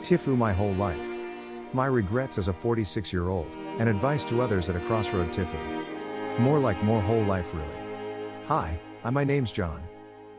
Tifu my whole life. My regrets as a 46-year-old, and advice to others at a crossroad Tifu. More like more whole life really. Hi, my name's John.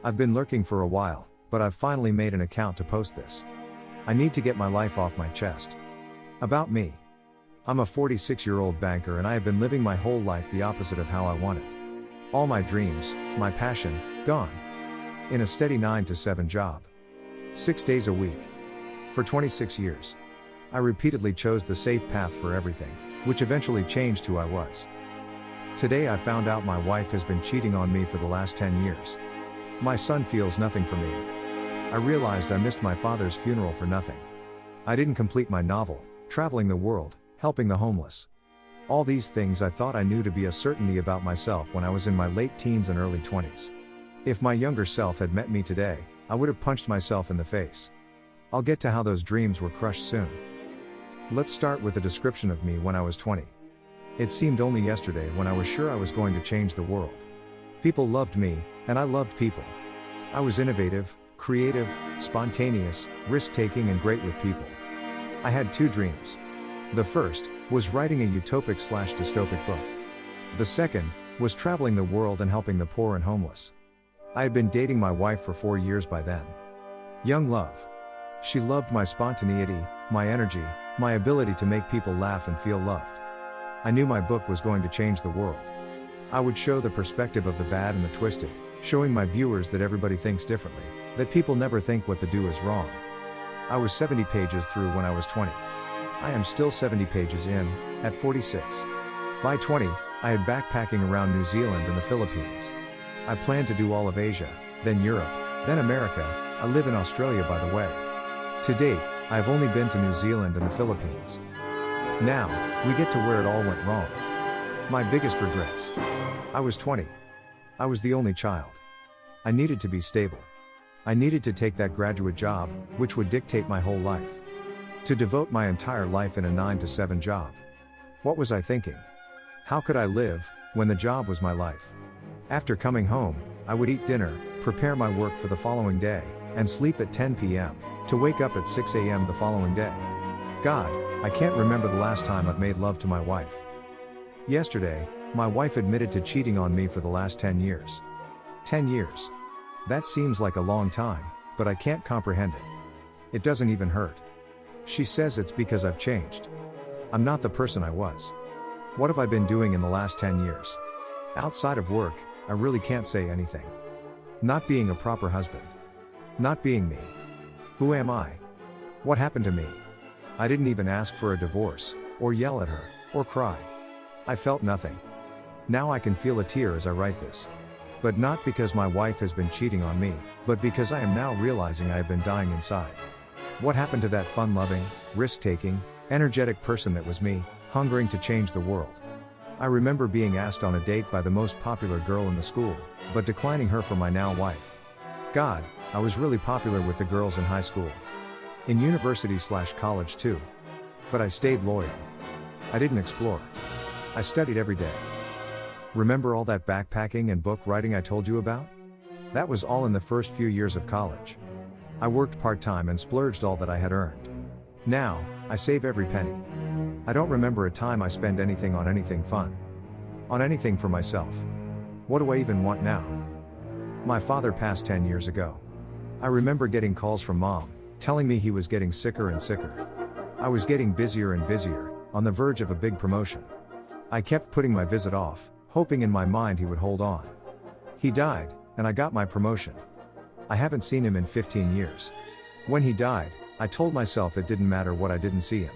I've been lurking for a while, but I've finally made an account to post this. I need to get my life off my chest. About me. I'm a 46-year-old banker and I have been living my whole life the opposite of how I wanted. All my dreams, my passion, gone. In a steady 9 to 7 job. 6 days a week. For 26 years. I repeatedly chose the safe path for everything, which eventually changed who I was. Today I found out my wife has been cheating on me for the last 10 years. My son feels nothing for me. I realized I missed my father's funeral for nothing. I didn't complete my novel, traveling the world, helping the homeless. All these things I thought I knew to be a certainty about myself when I was in my late teens and early 20s. If my younger self had met me today, I would have punched myself in the face. I'll get to how those dreams were crushed soon. Let's start with a description of me when I was 20. It seemed only yesterday when I was sure I was going to change the world. People loved me, and I loved people. I was innovative, creative, spontaneous, risk-taking and great with people. I had 2 dreams. The first was writing a utopic/dystopic book. The second was traveling the world and helping the poor and homeless. I had been dating my wife for 4 years by then. Young love. She loved my spontaneity, my energy, my ability to make people laugh and feel loved. I knew my book was going to change the world. I would show the perspective of the bad and the twisted, showing my viewers that everybody thinks differently, that people never think what they do is wrong. I was 70 pages through when I was 20. I am still 70 pages in, at 46. By 20, I had backpacking around New Zealand and the Philippines. I planned to do all of Asia, then Europe, then America. I live in Australia by the way. To date, I have only been to New Zealand and the Philippines. Now, we get to where it all went wrong. My biggest regrets. I was 20. I was the only child. I needed to be stable. I needed to take that graduate job, which would dictate my whole life. To devote my entire life in a 9 to 7 job. What was I thinking? How could I live, when the job was my life? After coming home, I would eat dinner, prepare my work for the following day, and sleep at 10 p.m., to wake up at 6 a.m. the following day. God, I can't remember the last time I've made love to my wife. Yesterday, my wife admitted to cheating on me for the last 10 years. 10 years. That seems like a long time, but I can't comprehend it. It doesn't even hurt. She says it's because I've changed. I'm not the person I was. What have I been doing in the last 10 years? Outside of work, I really can't say anything. Not being a proper husband. Not being me. Who am I? What happened to me? I didn't even ask for a divorce, or yell at her, or cry. I felt nothing. Now I can feel a tear as I write this. But not because my wife has been cheating on me, but because I am now realizing I have been dying inside. What happened to that fun-loving, risk-taking, energetic person that was me, hungering to change the world? I remember being asked on a date by the most popular girl in the school, but declining her for my now wife. God, I was really popular with the girls in high school. In university/college too. But I stayed loyal. I didn't explore. I studied every day. Remember all that backpacking and book writing I told you about? That was all in the first few years of college. I worked part-time and splurged all that I had earned. Now, I save every penny. I don't remember a time I spend anything on anything fun. On anything for myself. What do I even want now? My father passed 10 years ago. I remember getting calls from Mom, telling me he was getting sicker and sicker. I was getting busier and busier, on the verge of a big promotion. I kept putting my visit off, hoping in my mind he would hold on. He died, and I got my promotion. I haven't seen him in 15 years. When he died, I told myself it didn't matter what I didn't see him.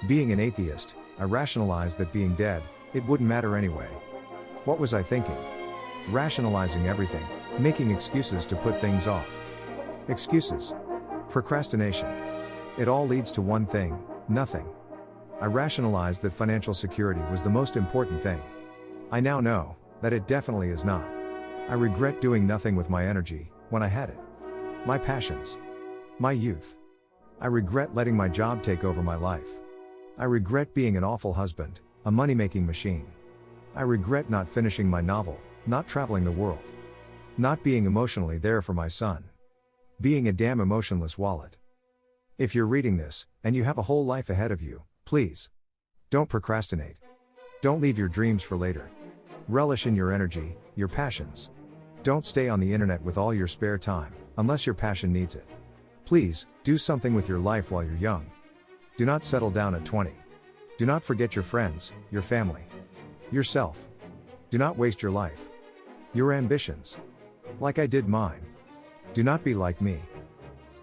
Being an atheist, I rationalized that being dead, it wouldn't matter anyway. What was I thinking? Rationalizing everything, making excuses to put things off. Excuses. Procrastination. It all leads to one thing, nothing. I rationalized that financial security was the most important thing. I now know that it definitely is not. I regret doing nothing with my energy, when I had it. My passions. My youth. I regret letting my job take over my life. I regret being an awful husband, a money-making machine. I regret not finishing my novel, not traveling the world. Not being emotionally there for my son. Being a damn emotionless wallet. If you're reading this, and you have a whole life ahead of you, please don't procrastinate. Don't leave your dreams for later. Relish in your energy, your passions. Don't stay on the internet with all your spare time, unless your passion needs it. Please, do something with your life while you're young. Do not settle down at 20. Do not forget your friends, your family, yourself. Do not waste your life. Your ambitions. Like I did mine. Do not be like me.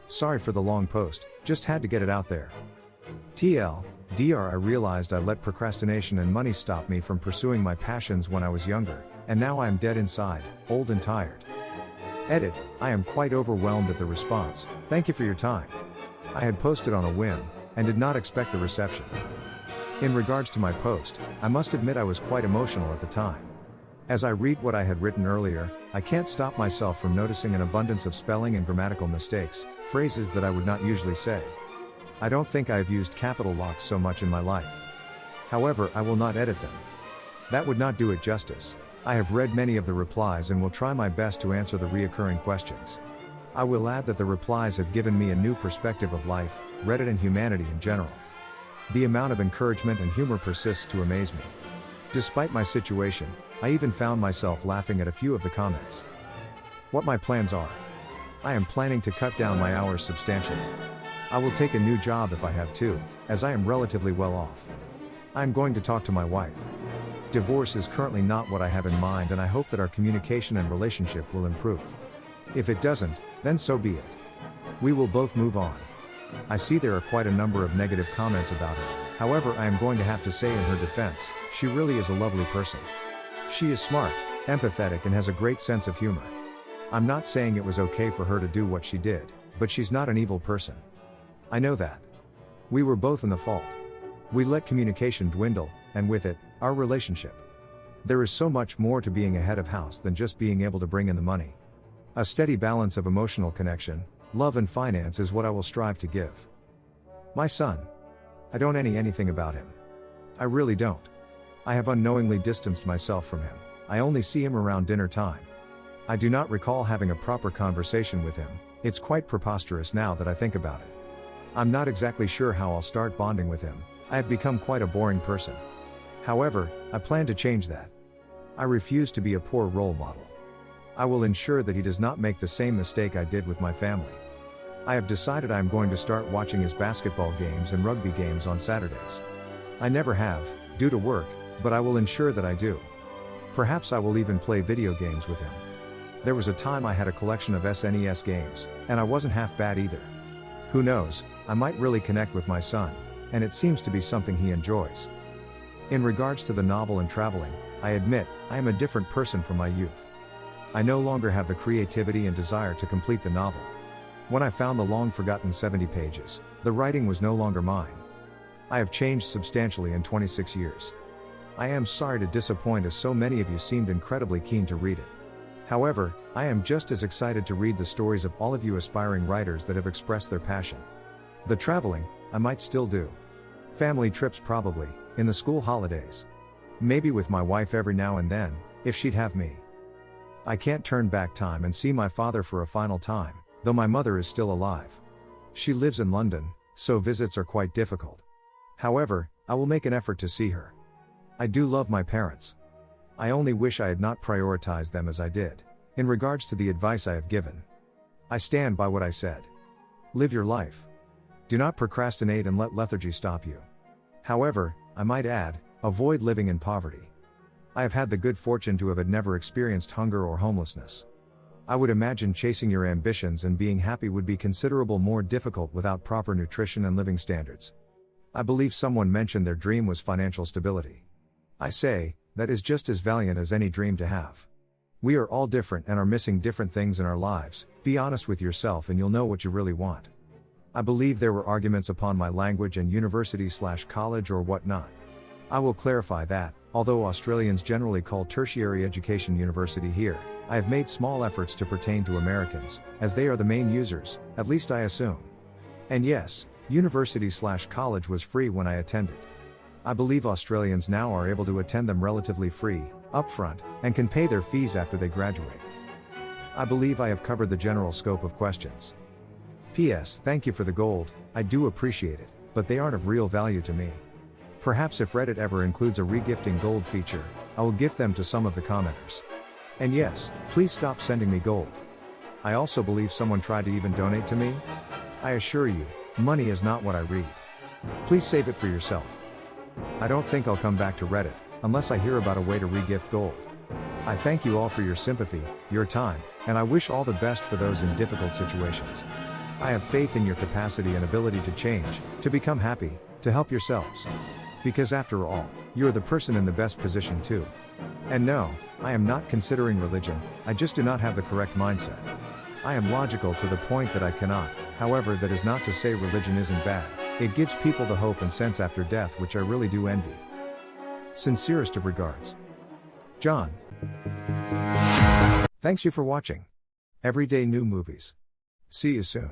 Sorry for the long post, just had to get it out there. TLDR, I realized I let procrastination and money stop me from pursuing my passions when I was younger, and now I am dead inside, old and tired. Edit, I am quite overwhelmed at the response, thank you for your time. I had posted on a whim, and did not expect the reception. In regards to my post, I must admit I was quite emotional at the time. As I read what I had written earlier, I can't stop myself from noticing an abundance of spelling and grammatical mistakes, phrases that I would not usually say. I don't think I have used capital locks so much in my life. However, I will not edit them. That would not do it justice. I have read many of the replies and will try my best to answer the reoccurring questions. I will add that the replies have given me a new perspective of life, Reddit and humanity in general. The amount of encouragement and humor persists to amaze me. Despite my situation, I even found myself laughing at a few of the comments. What my plans are. I am planning to cut down my hours substantially. I will take a new job if I have to, as I am relatively well off. I am going to talk to my wife. Divorce is currently not what I have in mind, and I hope that our communication and relationship will improve. If it doesn't, then so be it. We will both move on. I see there are quite a number of negative comments about her. However, I am going to have to say in her defense, she really is a lovely person. She is smart, empathetic, and has a great sense of humor. I'm not saying it was okay for her to do what she did, but she's not an evil person. I know that. We were both in the fault. We let communication dwindle, and with it, our relationship. There is so much more to being a head of house than just being able to bring in the money. A steady balance of emotional connection, love and finance is what I will strive to give. My son. I don't know anything about him. I really don't. I have unknowingly distanced myself from him. I only see him around dinner time. I do not recall having a proper conversation with him. It's quite preposterous now that I think about it. I'm not exactly sure how I'll start bonding with him. I have become quite a boring person. However, I plan to change that. I refuse to be a poor role model. I will ensure that he does not make the same mistake I did with my family. I have decided I am going to start watching his basketball games and rugby games on Saturdays. I never have, due to work, but I will ensure that I do. Perhaps I will even play video games with him. There was a time I had a collection of SNES games, and I wasn't half bad either. Who knows, I might really connect with my son, and it seems to be something he enjoys. In regards to the novel and traveling, I admit, I am a different person from my youth. I no longer have the creativity and desire to complete the novel. When I found the long-forgotten 70 pages, the writing was no longer mine. I have changed substantially in 26 years. I am sorry to disappoint, as so many of you seemed incredibly keen to read it. However, I am just as excited to read the stories of all of you aspiring writers that have expressed their passion. The traveling, I might still do. Family trips probably, in the school holidays. Maybe with my wife every now and then, if she'd have me. I can't turn back time and see my father for a final time, though my mother is still alive. She lives in London, so visits are quite difficult. However, I will make an effort to see her. I do love my parents. I only wish I had not prioritized them as I did. In regards to the advice I have given, I stand by what I said. Live your life. Do not procrastinate and let lethargy stop you. However, I might add, avoid living in poverty. I have had the good fortune to have never experienced hunger or homelessness. I would imagine chasing your ambitions and being happy would be considerable more difficult without proper nutrition and living standards. I believe someone mentioned their dream was financial stability. I say, that is just as valiant as any dream to have. We are all different and are missing different things in our lives. Be honest with yourself and you'll know what you really want. I believe there were arguments upon my language and university/college or whatnot. I will clarify that, although Australians generally call tertiary education university here, I have made small efforts to pertain to Americans, as they are the main users, at least I assume. And yes, university/college was free when I attended. I believe Australians now are able to attend them relatively free, upfront, and can pay their fees after they graduate. I believe I have covered the general scope of questions. P.S. Thank you for the gold, I do appreciate it, but they aren't of real value to me. Perhaps if Reddit ever includes a regifting gold feature, I will gift them to some of the commenters. And yes, please stop sending me gold. I also believe someone tried to even donate to me. I assure you, money is not what I read. Please save it for yourself. I don't think I'll come back to Reddit, unless I hear about a way to regift gold. I thank you all for your sympathy, your time, and I wish all the best for those in difficult situations. I have faith in your capacity and ability to change, to become happy, to help yourselves. Because after all, you are the person in the best position too. And no, I am not considering religion, I just do not have the correct mindset. I am logical to the point that I cannot, however, that is not to say religion isn't bad, it gives people the hope and sense after death which I really do envy. Sincerest of regards. John. Thanks you for watching. Everyday new movies. See you soon.